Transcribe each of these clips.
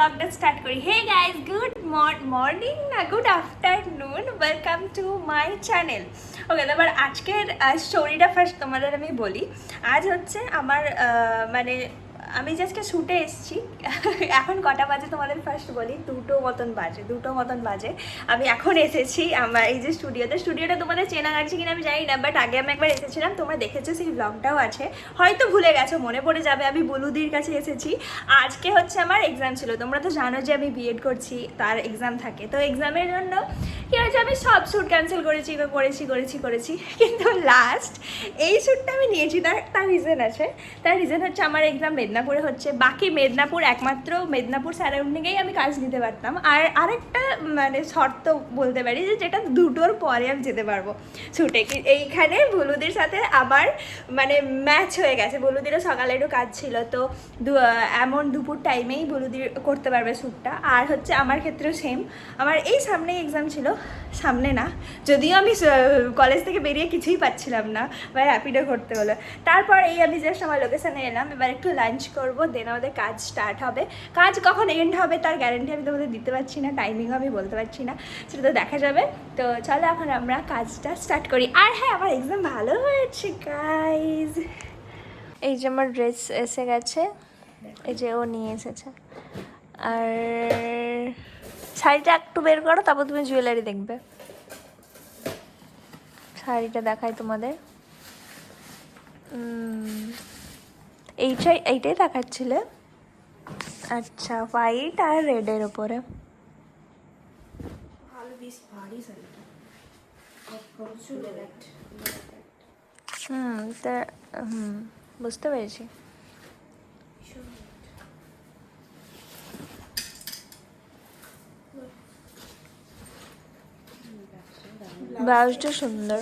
ব্লগটা স্টার্ট করি। Hey guys, good morning না good afternoon, welcome to my channel. Okay, তারপর আজকের স্টোরিটা ফার্স্ট তোমাদের আমি বলি। আজ হচ্ছে আমার মানে আমি আজকে শুটে এসেছি। এখন কটা বাজে তোমাদের ফার্স্ট বলি, দুটো মতন বাজে। আমি এখন এসেছি আমার এই যে স্টুডিওটা তোমাদের চেনা লাগছে কিনা আমি জানি না, বাট আগে আমি একবার এসেছিলাম, তোমরা দেখেছো, সেই ব্লগটাও আছে, হয়তো ভুলে গেছো, মনে পড়ে যাবে। আমি বুলুদির কাছে এসেছি। আজকে হচ্ছে আমার এক্সাম ছিল, তোমরা তো জানো যে আমি বিএড করছি, তার এক্সাম থাকে। তো এক্সামের জন্য কি হয়েছে, আমি সব শ্যুট ক্যান্সেল করেছি, কিন্তু লাস্ট এই শ্যুটটা আমি নিয়েছি। তার রিজন আছে। তার রিজন হচ্ছে আমার এক্সাম মেদিনীপুরে হচ্ছে। বাকি একমাত্র মেদিনীপুর সারাউন্ডিংয়েই আমি কাজ নিতে পারতাম। আর আরেকটা মানে শর্ত বলতে পারি যে যেটা 2টোর পরে আমি যেতে পারবো শ্যুটে। এইখানে বুলুদির সাথে আবার মানে ম্যাচ হয়ে গেছে। বুলুদিরও সকালে একটু কাজ ছিল, তো এমন দুপুর টাইমেই বুলুদির করতে পারবে শ্যুটটা। আর হচ্ছে আমার ক্ষেত্রেও সেম, আমার এই সামনেই এক্সাম ছিল। সামনে না, যদিও আমি কলেজ থেকে বেরিয়ে কিছুই পাচ্ছিলাম না, বা র্যাপিডো করতে হলো। তারপর এই আমি জাস্ট আমার লোকেশানে এলাম, এবার একটু লাঞ্চ করবো, দেন আমাদের কাজ স্টার্ট হবে। কাজ কখন এন্ড হবে তার গ্যারান্টি আমি তোমাদের দিতে পারছি না, টাইমিংও আমি বলতে পারছি না, সেটা তো দেখা যাবে। তো চলো এখন আমরা কাজটা স্টার্ট করি। আর হ্যাঁ, আমার এক্সাম ভালো হয়েছে গাইজ। এই যে আমার ড্রেস এসে গেছে, এই যে ও নিয়ে এসেছে। আর শাড়িটা একটু বের করো, তারপর তুমি জুয়েলারি দেখবে। শাড়িটা দেখাই তোমাদের। এইটাই দেখাচ্ছিলে। আচ্ছা, হোয়াইট আর রেডের ওপরে। তা বুঝতে পেরেছি। ব্লাউজটা সুন্দর।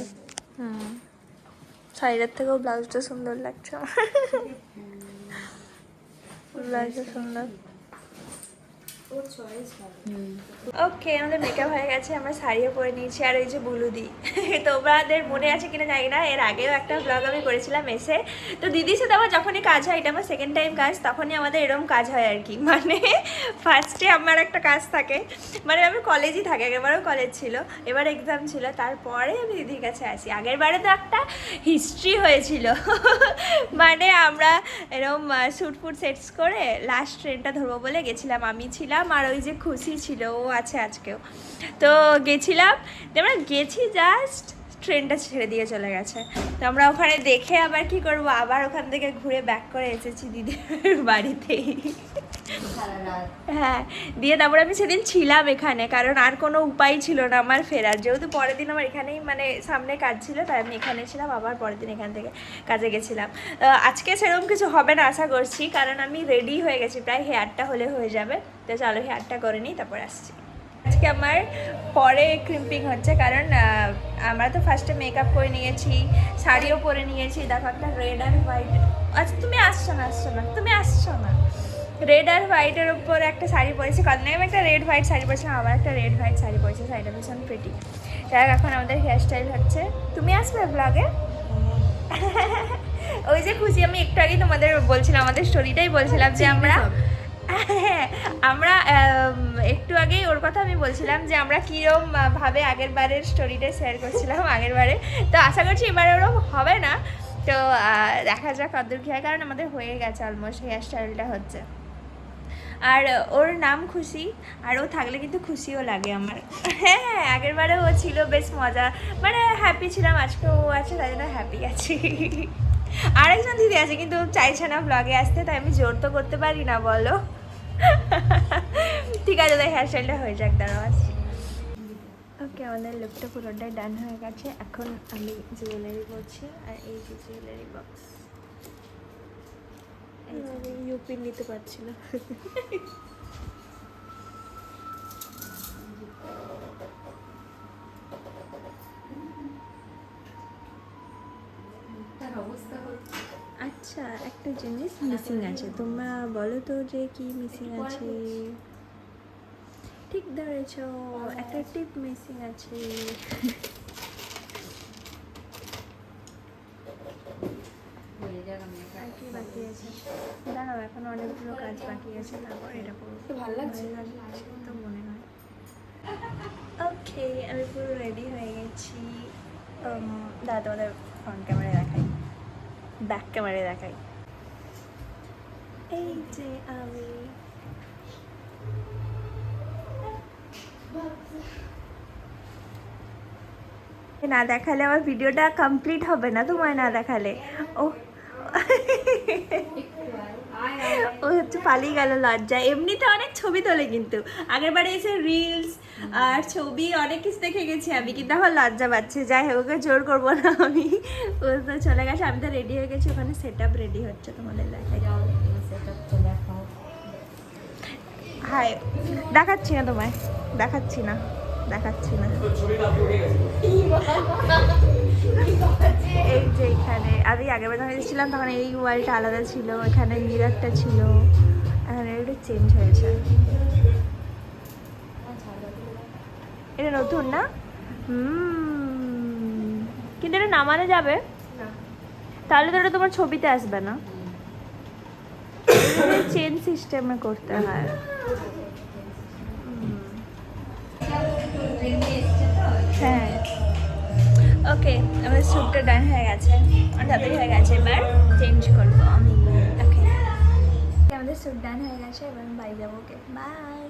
শাড়িটার থেকেও ব্লাউজটা সুন্দর লাগছে আমার। ব্লাউজটা সুন্দর। ওকে, আমাদের মেকআপ হয়ে গেছে, আমরা শাড়িও পরে নিয়েছি। আর এই যে বুলুদি, তোমাদের মনে আছে কিনা জানি না, এর আগেও একটা ব্লগ আমি করেছিলাম এসে। তো দিদির সাথে আমার যখনই কাজ হয়, এটা আমার সেকেন্ড টাইম কাজ, তখনই আমাদের এরকম কাজ হয় আর কি। মানে ফার্স্টে আমার একটা কাজ থাকে, মানে আমি কলেজই থাকি, আগেরবারও কলেজ ছিল, এবার এক্সাম ছিল, তারপরে আমি দিদির কাছে আসি। আগের বারে তো একটা হিস্ট্রি হয়েছিল। মানে আমরা এরকম শ্যুট সেটস করে লাস্ট ট্রেনটা ধরবো বলে গেছিলাম। আমি ছিলাম, আর ওই যে খুশি ছিল, ও আছে আজকেও। তো গেছিলাম, আমরা গেছি, জাস্ট ট্রেনটা ছেড়ে দিয়ে চলে গেছে। তো আমরা ওখানে দেখে আবার কি করব, আবার ওখান থেকে ঘুরে ব্যাক করে এসেছি দিদির বাড়িতেই। হ্যাঁ, দিয়ে তারপরে আমি সেদিন ছিলাম এখানে, কারণ আর কোনো উপায় ছিল না আমার ফেরার। যেহেতু পরের দিন আমার এখানেই মানে সামনে কাজ ছিল, তাই আমি এখানে ছিলাম, আবার পরের দিন এখান থেকে কাজে গেছিলাম। আজকে সেরকম কিছু হবে না আশা করছি, কারণ আমি রেডি হয়ে গেছি প্রায়, হেয়ারটা হলে হয়ে যাবে। তো চলো হেয়ারটা করে নিই, তারপর আসছি। আজকে আমার পরে ক্রিম্পিং হচ্ছে, কারণ আমরা তো ফার্স্টে মেকআপ করে নিয়েছি, শাড়িও পরে নিয়েছি। দেখো একটা রেড আর হোয়াইট। আচ্ছা তুমি আসছো না, রেড আর হোয়াইটের উপর একটা শাড়ি পরেছি। কদিন আগে আমি একটা রেড হোয়াইট শাড়ি পরেছিলাম, আবার একটা রেড হোয়াইট শাড়ি পরেছি, শাড়িটা ভীষণ প্রিটি। যাই হোক, এখন আমাদের হেয়ার স্টাইল হচ্ছে। তুমি আসবে ব্লগে? ওই যে খুশি, আমি একটু আগেই তোমাদের বলছিলাম, আমাদের স্টোরিটাই বলছিলাম যে আমরা একটু আগেই ওর কথা আমি বলছিলাম যে আমরা কীরকম ভাবে আগের বারের স্টোরিটা শেয়ার করছিলাম আগের বারে। তো আশা করছি এবারে ওরকম হবে না। তো দেখা যাক কতদূর কী হয়, কারণ আমাদের হয়ে গেছে অলমোস্ট, হেয়ার স্টাইলটা হচ্ছে। আর ওর নাম খুশি, আর ও থাকলে কিন্তু খুশিও লাগে আমার। হ্যাঁ, আগের বারে ও ছিল, বেশ মজা, মানে হ্যাপি ছিলাম। আজকে ও আছে, তাই জন্য হ্যাপি আছি। আরেকজন দিদি আছে, কিন্তু চাইছে না ব্লগে আসতে, তাই আমি জোর তো করতে পারি না, বলো। ঠিক আছে, তাই হেয়ার স্টাইলটা হয়ে যাক, দাঁড়াও আসছি। ওকে, আমাদের লুকটা পুরোটাই ডান হয়ে গেছে। এখন আমি জুয়েলারি করছি, আর এই যে জুয়েলারি বক্স, ইউপি নিতে পারছি না। আচ্ছা, একটা জিনিস মিসিং আছে, তোমরা বলো তো যে কি মিসিং আছে। ঠিক ধরেছ, একটা টিপ মিসিং আছে। কি বাকি আছে? দাঁড়াও, এখন অনেকগুলো কাজ বাকি আছে, তারপর এটা করবো। ভালো লাগছে? তো মনে হয়। ওকে, আমি পুরো রেডি হয়ে গেছি। দাদা তোমাদের ফ্রন্ট ক্যামেরায় দেখাই, ব্যাক ক্যামেরায় দেখাই। এই যে আমি না দেখালে আমার ভিডিওটা কমপ্লিট হবে না, তোমায় না দেখালে। ও ও হচ্ছে পালিয়ে গেল লজ্জা। এমনিতে অনেক ছবি তোলে, কিন্তু আগের বারে এসে রিলস আর ছবি অনেক কিছু দেখে গেছি আমি, কিন্তু আমার লজ্জা পাচ্ছে। যাই হোক, ওকে জোর করবো না আমি। ও তো চলে গেছে, আমি তো রেডি হয়ে গেছি, ওখানে সেট আপ রেডি হচ্ছে, তোমাদের দেখাই। হাই, দেখাচ্ছি না তোমায়, দেখাচ্ছি না, দেখাচ্ছি না। এই যে এখানে আমি আগের বার যখন এসেছিলাম তখন এই ওয়ালটা আলাদা ছিল, এখানে মিররটা ছিল, এখন এটা চেঞ্জ হয়েছে। এটা নতুন না? কিন্তু এটা নামানো যাবে? তাহলে তো এটা তোমার ছবিতে আসবে না, চেন সিস্টেমে করতে হয়। হ্যাঁ, ওকে, আমাদের স্যুটটা ডান হয়ে গেছে, তাড়াতাড়ি হয়ে গেছে, এবার চেঞ্জ করবো আমি। ওকে, আমাদের স্যুট ডান হয়ে গেছে, এবার আমি বাড়ি যাবো। ওকে, বাই।